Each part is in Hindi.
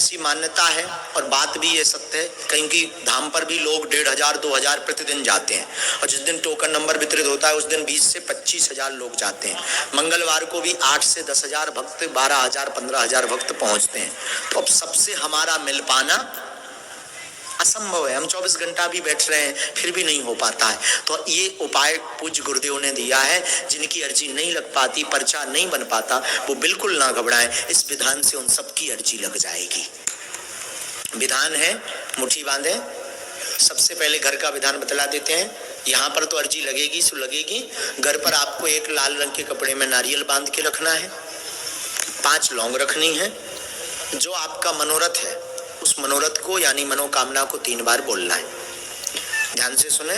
ऐसी मान्यता है और बात भी ये सत्य है, क्योंकि धाम पर भी लोग 1500 2000 प्रतिदिन जाते हैं और जिस दिन टोकन नंबर वितरित होता है उस दिन 20 से 25,000 लोग जाते हैं। मंगलवार को भी 8 से 10,000 भक्त, 12,000 15,000 भक्त पहुंचते हैं। तो अब सबसे हमारा मिल पाना असंभव है। हम 24 घंटा भी बैठ रहे हैं फिर भी नहीं हो पाता है। तो ये उपाय पूज्य गुरुदेव ने दिया है। जिनकी अर्जी नहीं लग पाती, पर्चा नहीं बन पाता, वो बिल्कुल ना घबराएं, इस विधान से उन सबकी अर्जी लग जाएगी। विधान है, मुट्ठी बांधे। सबसे पहले घर का विधान बतला देते हैं। यहाँ पर तो अर्जी लगेगी सो लगेगी। घर पर आपको एक लाल रंग के कपड़े में नारियल बांध के रखना है, 5 लौंग रखनी है। जो आपका मनोरथ है उस मनोरथ को यानी मनोकामना को 3 बार बोलना है। ध्यान से सुने।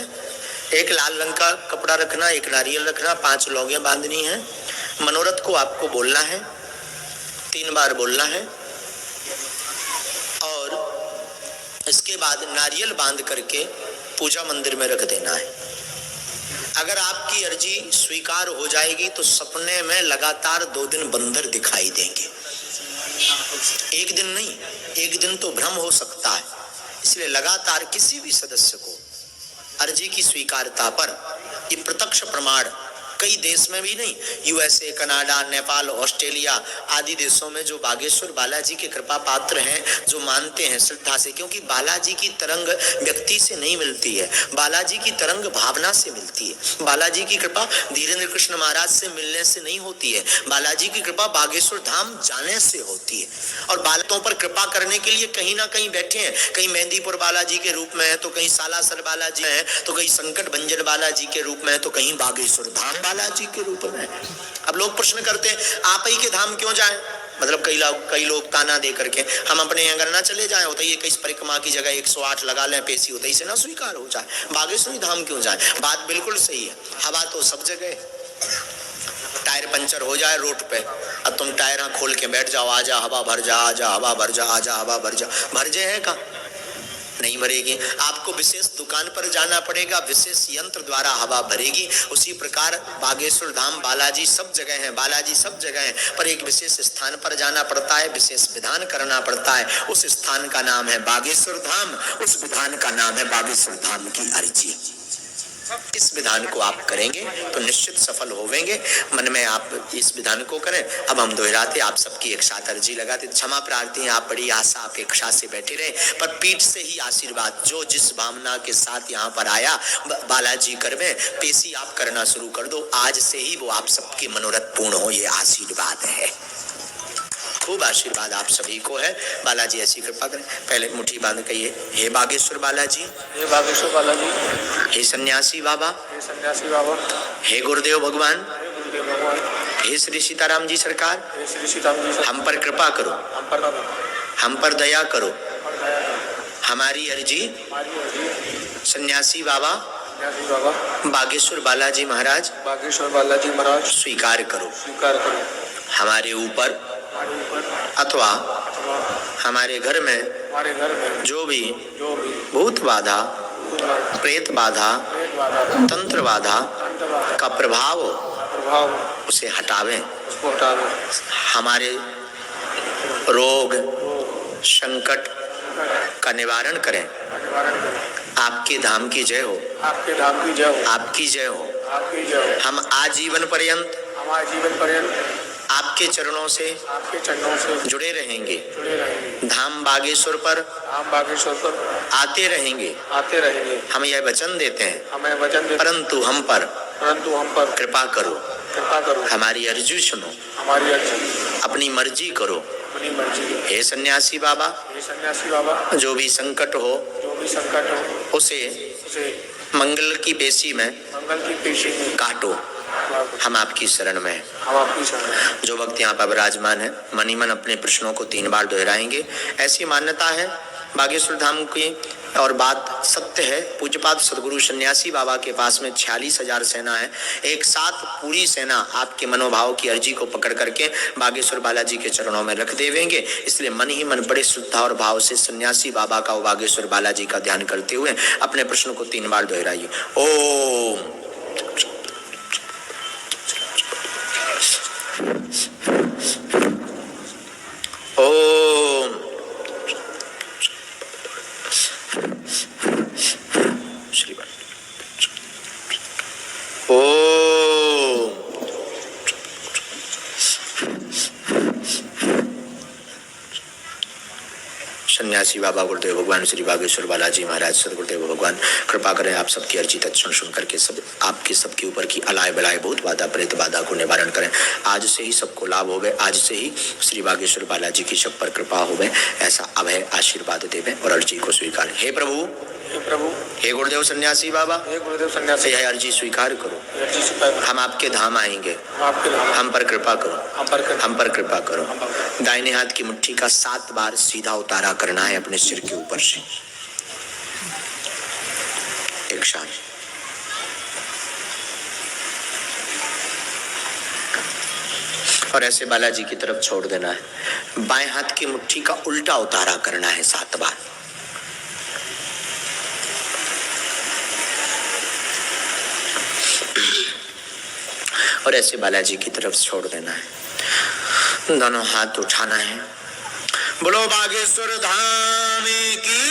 एक लाल रंग का कपड़ा रखना, एक नारियल रखना, 5 लौंगें बांधनी है। मनोरथ को आपको बोलना है, 3 बार बोलना है और इसके बाद नारियल बांध करके पूजा मंदिर में रख देना है। अगर आपकी अर्जी स्वीकार हो जाएगी तो सपने में लगातार 2 दिन बंदर दिखाई देंगे। एक दिन नहीं, एक दिन तो भ्रम हो सकता है। इसलिए लगातार किसी भी सदस्य को अर्जी की स्वीकारता पर ये प्रत्यक्ष प्रमाण कई देश में भी नहीं, यूएसए, कनाडा, नेपाल, ऑस्ट्रेलिया आदि देशों में जो बागेश्वर बालाजी के कृपा पात्र हैं, जो मानते हैं श्रद्धा से, क्योंकि बालाजी की तरंग व्यक्ति से नहीं मिलती है, बालाजी की तरंग भावना से मिलती है। बालाजी की कृपा धीरेन्द्र कृष्ण महाराज से मिलने से नहीं होती है, बालाजी की कृपा बागेश्वर धाम जाने से होती है। और बालकों पर कृपा करने के लिए कहीं ना कहीं बैठे हैं, कहीं मेहंदीपुर बालाजी के रूप में है, तो कहीं सालासर बालाजी है, तो कहीं संकट भंजन बालाजी के रूप में है, तो कहीं बागेश्वर धाम बालाजी के रूप में। अब लोग प्रश्न करते हैं आप ही के धाम क्यों जाएं? मतलब कई लोग ताना दे करके हम अपने अगर ना चले जाएं, होता ये कई परिक्रमा की जगह 108 लगा लें पेशी, होता इसे ना स्वीकार हो जाए, बागेश्वरी धाम क्यों जाएं? बात बिल्कुल सही है। हवा तो सब जगह, टायर पंचर हो जाए रोड पे, अब तुम टायर खोल के बैठ जाओ, आजा हवा भर जा, आजा हवा भर जा, आजा हवा भर जा, भर जाए है का? नहीं भरेगी। आपको विशेष दुकान पर जाना पड़ेगा, विशेष यंत्र द्वारा हवा भरेगी। उसी प्रकार बागेश्वर धाम बालाजी सब जगह है, बालाजी सब जगह है, पर एक विशेष स्थान पर जाना पड़ता है, विशेष विधान करना पड़ता है। उस स्थान का नाम है बागेश्वर धाम, उस विधान का नाम है बागेश्वर धाम की अर्जी। इस विधान को आप करेंगे तो निश्चित सफल होवेंगे। मन में आप इस विधान को करें। अब हम दोहराते, आप सबकी एक साथ अर्जी लगाते। क्षमा प्रार्थी हैं, आप बड़ी आशा अपेक्षा से बैठे रहे, पर पीठ से ही आशीर्वाद, जो जिस भावना के साथ यहाँ पर आया बालाजी कर में पेशी आप करना शुरू कर दो। आज से ही वो आप सबके मनोरथ पूर्ण हो, ये आशीर्वाद है। खूब आशीर्वाद आप सभी को है। बालाजी ऐसी कृपा करें। पहले मुट्ठी बांध कहिए, हे बागेश्वर बालाजी, हे बागेश्वर बालाजी, हे सन्यासी बाबा, हे सन्यासी बाबा, हे गुरुदेव भगवान, हे गुरुदेव भगवान, हे श्री सीताराम जी सरकार, हे श्री सीताराम जी सरकार, हम पर कृपा करो, हम पर दया करो। हमारी अर्जी सन्यासी बाबा बागेश्वर बालाजी महाराज, बागेश्वर बालाजी महाराज स्वीकार करो, स्वीकार करो। हमारे ऊपर अथवा हमारे घर में जो भी भूत बाधा, प्रेत बाधा, तंत्र बाधा का प्रभाव उसे हटावें, हमारे रोग संकट का निवारण करें। आपके धाम की जय हो, आपके धाम की जय हो, आपकी जय हो, आपकी जय हो। हम आजीवन पर्यंत आपके चरणों से जुड़े रहेंगे। धाम बागेश्वर पर आते रहेंगे। हम यह वचन देते हैं, परंतु हम पर कृपा करो, हमारी अर्जी सुनो, अपनी मर्जी करो। हे सन्यासी बाबा, जो भी संकट हो उसे मंगल की पेशी में काटो। हम आपकी शरण में हैं। जो भक्त यहाँ पर विराजमान है मन ही मन अपने प्रश्नों को 3 बार दोहराएंगे। ऐसी मान्यता है बागेश्वर धाम की और बात सत्य है। पूज्यपाद सदगुरु सन्यासी बाबा के पास में 46,000 सेना है। एक साथ पूरी सेना आपके मनोभाव की अर्जी को पकड़ करके बागेश्वर बालाजी के चरणों में रख देवेंगे। इसलिए मन ही मन बड़े श्रद्धा और भाव से सन्यासी बाबा का और बागेश्वर बालाजी का ध्यान करते हुए अपने प्रश्न को 3 बार दोहराइए। ओम ओम सन्यासी बाबा गुरुदेव भगवान श्री बागेश्वर बालाजी महाराज सदगुरुदेव भगवान कृपा करें, आप सबकी अर्जी तत्क्षण सुन करके सब आपके सबके ऊपर की अलाय बलाय भूत बाधा प्रेत बाधा को निवारण करें। आज से ही सबको लाभ हो गए, आज से ही श्री बागेश्वर बालाजी की सब पर कृपा हो गए, ऐसा अभय आशीर्वाद देवें और अर्जी को स्वीकार। हे प्रभु, हे प्रभु, हे गुरुदेव सन्यासी बाबा, हे गुरुदेव सन्यासी, यह अर्जी स्वीकार करो। अर्जी स्वीकार करो। हम आपके धाम आएंगे, आपके धाम, हम पर कृपा करो, हम पर कृपा करो। दाहिने हाथ की मुट्ठी का 7 बार सीधा उतारा करना है अपने सिर के ऊपर से, एक शान। और ऐसे बालाजी की तरफ छोड़ देना है। बाएं हाथ की मुट्ठी का उल्टा उतारा करना है 7 बार। और ऐसे बालाजी की तरफ छोड़ देना है। दोनों हाथ उठाना है। बोलो बागेश्वर धाम की।